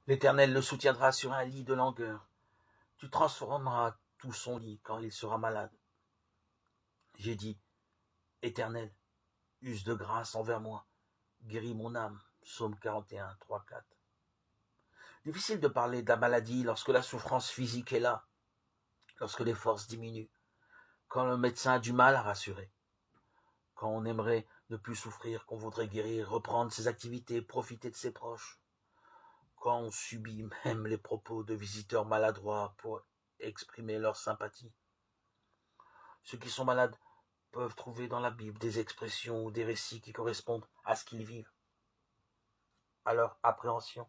L'Éternel le soutiendra sur un lit de langueur. Tu transformeras tout son lit quand il sera malade. J'ai dit, Éternel, use de grâce envers moi, guéris mon âme. Psaume 41, 3, 4. Difficile de parler de la maladie lorsque la souffrance physique est là, lorsque les forces diminuent, quand le médecin a du mal à rassurer, quand on aimerait ne plus souffrir, qu'on voudrait guérir, reprendre ses activités, profiter de ses proches, quand on subit même les propos de visiteurs maladroits pour exprimer leur sympathie. Ceux qui sont malades peuvent trouver dans la Bible des expressions ou des récits qui correspondent à ce qu'ils vivent, à leur appréhension.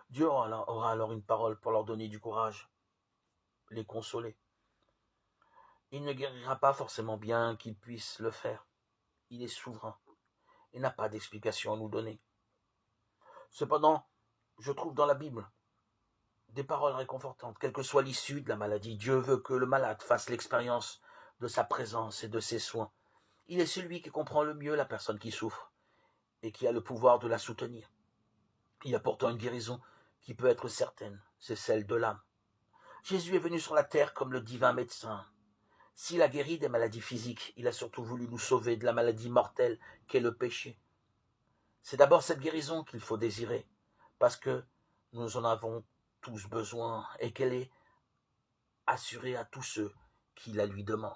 Dieu aura alors une parole pour leur donner du courage, les consoler. Il ne guérira pas forcément bien qu'il puisse le faire. Il est souverain et n'a pas d'explication à nous donner. Cependant, je trouve dans la Bible des paroles réconfortantes. Quelle que soit l'issue de la maladie, Dieu veut que le malade fasse l'expérience de sa présence et de ses soins. Il est celui qui comprend le mieux la personne qui souffre et qui a le pouvoir de la soutenir. Il y a pourtant une guérison qui peut être certaine, c'est celle de l'âme. Jésus est venu sur la terre comme le divin médecin. S'il a guéri des maladies physiques, il a surtout voulu nous sauver de la maladie mortelle qu'est le péché. C'est d'abord cette guérison qu'il faut désirer, parce que nous en avons tous besoin et qu'elle est assurée à tous ceux qui la lui demandent.